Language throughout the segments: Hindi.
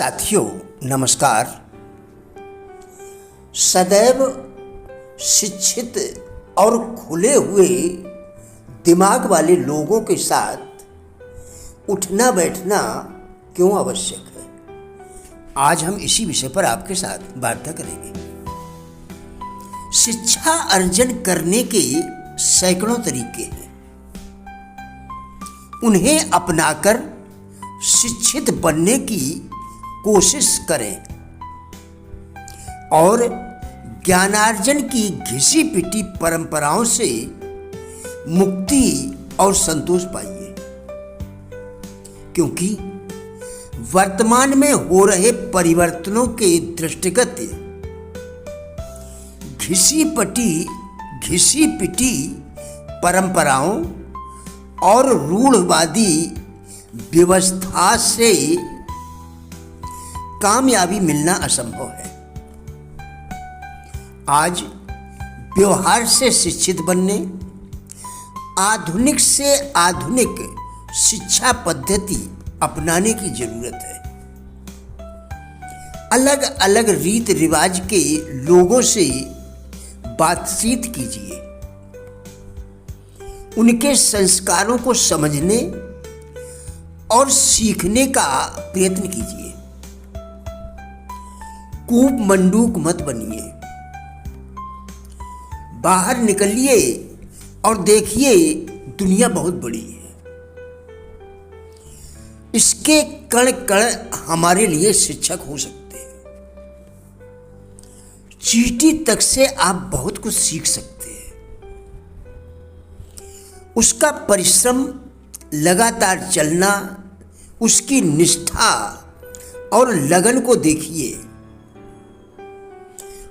साथियों नमस्कार। सदैव शिक्षित और खुले हुए दिमाग वाले लोगों के साथ उठना बैठना क्यों आवश्यक है, आज हम इसी विषय पर आपके साथ वार्ता करेंगे। शिक्षा अर्जन करने के सैकड़ों तरीके हैं। उन्हें अपनाकर शिक्षित बनने की कोशिश करें और ज्ञानार्जन की घिसी पिटी परंपराओं से मुक्ति और संतोष पाइए, क्योंकि वर्तमान में हो रहे परिवर्तनों के दृष्टिगत घिसी पिटी परंपराओं और रूढ़वादी व्यवस्था से कामयाबी मिलना असंभव है। आज व्यवहार से शिक्षित बनने, आधुनिक से आधुनिक शिक्षा पद्धति अपनाने की जरूरत है। अलग अलग रीत रिवाज के लोगों से बातचीत कीजिए, उनके संस्कारों को समझने और सीखने का प्रयत्न कीजिए। कूप मंडूक मत बनिए, बाहर निकलिए और देखिए दुनिया बहुत बड़ी है। इसके कण कण हमारे लिए शिक्षक हो सकते हैं। चींटी तक से आप बहुत कुछ सीख सकते हैं। उसका परिश्रम, लगातार चलना, उसकी निष्ठा और लगन को देखिए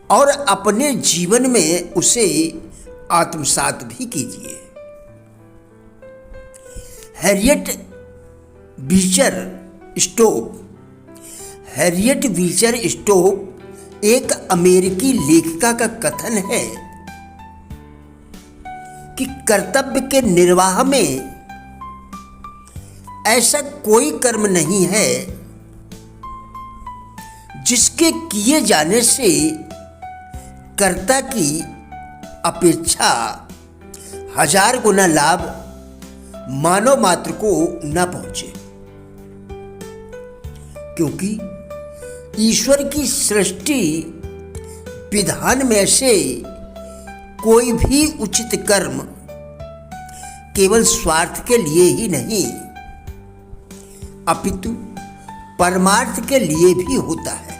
और अपने जीवन में उसे आत्मसात भी कीजिए। हैरियट बीचर स्टोक एक अमेरिकी लेखिका का कथन है कि कर्तव्य के निर्वाह में ऐसा कोई कर्म नहीं है जिसके किए जाने से कर्ता की अपेक्षा 1000 गुना लाभ मानव मात्र को न पहुंचे, क्योंकि ईश्वर की सृष्टि विधान में से कोई भी उचित कर्म केवल स्वार्थ के लिए ही नहीं अपितु परमार्थ के लिए भी होता है।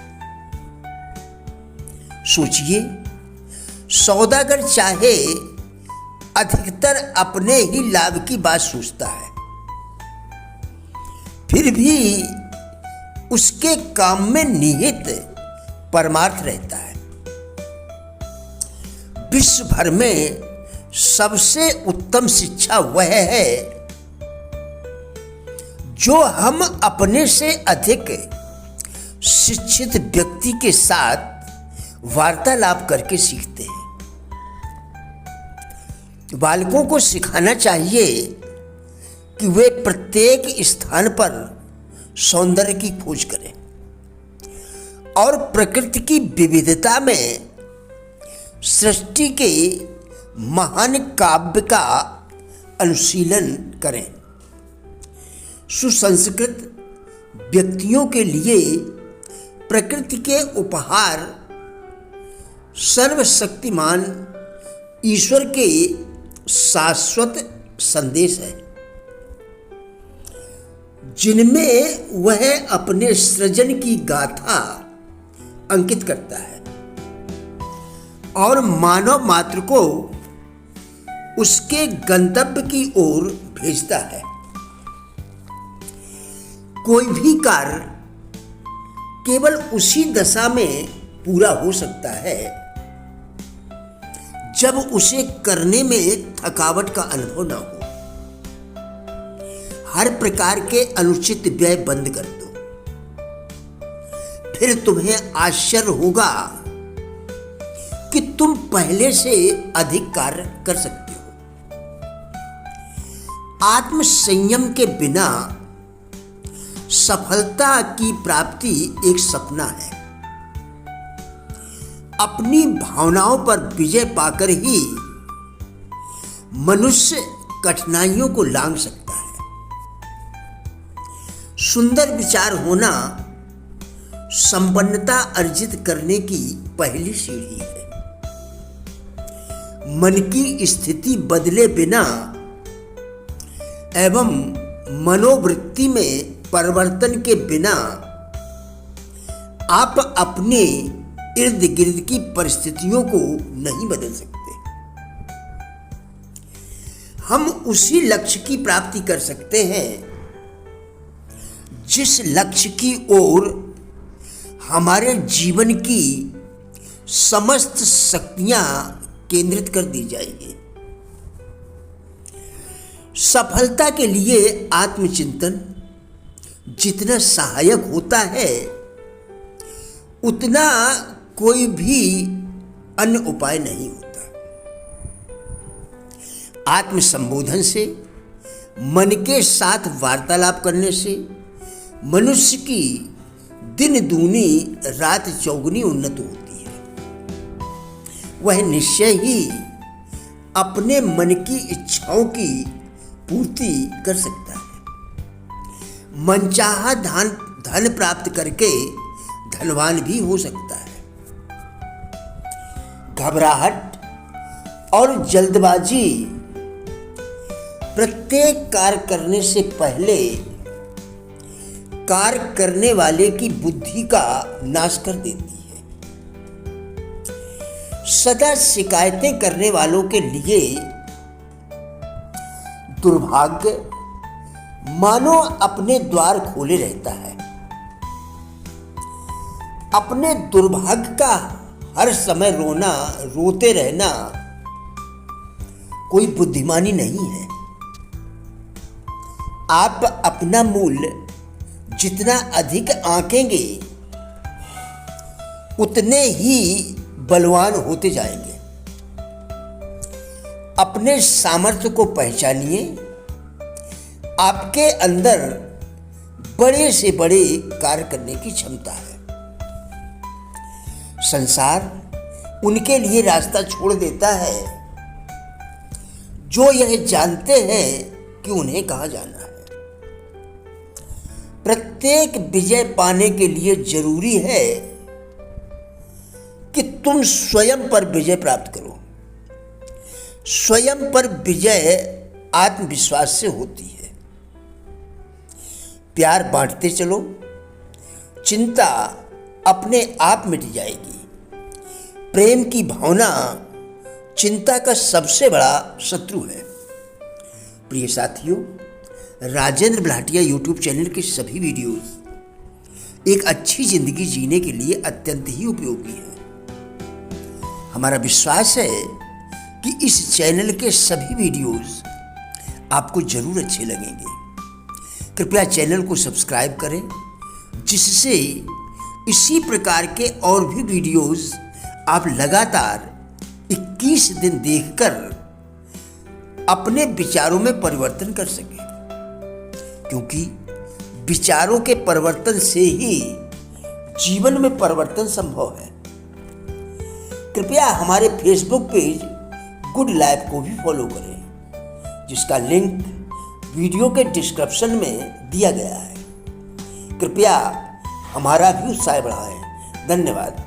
सोचिए, सौदागर चाहे अधिकतर अपने ही लाभ की बात सोचता है, फिर भी उसके काम में निहित परमार्थ रहता है। विश्व भर में सबसे उत्तम शिक्षा वह है जो हम अपने से अधिक शिक्षित व्यक्ति के साथ वार्तालाप करके सीखते हैं। बालकों को सिखाना चाहिए कि वे प्रत्येक स्थान पर सौंदर्य की खोज करें और प्रकृति की विविधता में सृष्टि के महान काव्य का अनुशीलन करें। सुसंस्कृत व्यक्तियों के लिए प्रकृति के उपहार सर्वशक्तिमान ईश्वर के शाश्वत संदेश है, जिनमें वह अपने सृजन की गाथा अंकित करता है और मानव मात्र को उसके गंतव्य की ओर भेजता है। कोई भी कार्य केवल उसी दशा में पूरा हो सकता है जब उसे करने में थकावट का अनुभव न हो। हर प्रकार के अनुचित व्यय बंद कर दो, फिर तुम्हें आश्चर्य होगा कि तुम पहले से अधिक कार्य कर सकते हो। आत्म संयम के बिना सफलता की प्राप्ति एक सपना है। अपनी भावनाओं पर विजय पाकर ही मनुष्य कठिनाइयों को लांघ सकता है। सुंदर विचार होना संपन्नता अर्जित करने की पहली सीढ़ी है। मन की स्थिति बदले बिना एवं मनोवृत्ति में परिवर्तन के बिना आप अपने इर्द गिर्द की परिस्थितियों को नहीं बदल सकते। हम उसी लक्ष्य की प्राप्ति कर सकते हैं जिस लक्ष्य की ओर हमारे जीवन की समस्त शक्तियां केंद्रित कर दी जाएगी। सफलता के लिए आत्मचिंतन जितना सहायक होता है उतना कोई भी अन्य उपाय नहीं होता। आत्मसंबोधन से, मन के साथ वार्तालाप करने से मनुष्य की दिन दूनी रात चौगुनी उन्नति होती है। वह निश्चय ही अपने मन की इच्छाओं की पूर्ति कर सकता है। मनचाहा धन प्राप्त करके धनवान भी हो सकता है। घबराहट और जल्दबाजी प्रत्येक कार्य करने से पहले कार्य करने वाले की बुद्धि का नाश कर देती है। सदा शिकायतें करने वालों के लिए दुर्भाग्य मानो अपने द्वार खोले रहता है। अपने दुर्भाग्य का हर समय रोते रहना कोई बुद्धिमानी नहीं है। आप अपना मूल्य जितना अधिक आंकेंगे उतने ही बलवान होते जाएंगे। अपने सामर्थ्य को पहचानिए। आपके अंदर बड़े से बड़े कार्य करने की क्षमता है। संसार उनके लिए रास्ता छोड़ देता है जो यह जानते हैं कि उन्हें कहाँ जाना है। प्रत्येक विजय पाने के लिए जरूरी है कि तुम स्वयं पर विजय प्राप्त करो। स्वयं पर विजय आत्मविश्वास से होती है। प्यार बांटते चलो, चिंता अपने आप मिट जाएगी। प्रेम की भावना चिंता का सबसे बड़ा शत्रु है। प्रिय साथियों, राजेंद्र भाटिया यूट्यूब चैनल के सभी वीडियोस एक अच्छी जिंदगी जीने के लिए अत्यंत ही उपयोगी है। हमारा विश्वास है कि इस चैनल के सभी वीडियोस आपको जरूर अच्छे लगेंगे। कृपया चैनल को सब्सक्राइब करें जिससे इसी प्रकार के और भी वीडियोस आप लगातार 21 दिन देखकर अपने विचारों में परिवर्तन कर सकें, क्योंकि विचारों के परिवर्तन से ही जीवन में परिवर्तन संभव है। कृपया हमारे फेसबुक पेज गुड लाइफ को भी फॉलो करें, जिसका लिंक वीडियो के डिस्क्रिप्शन में दिया गया है। कृपया हमारा भी उत्साह बढ़ाएं। धन्यवाद।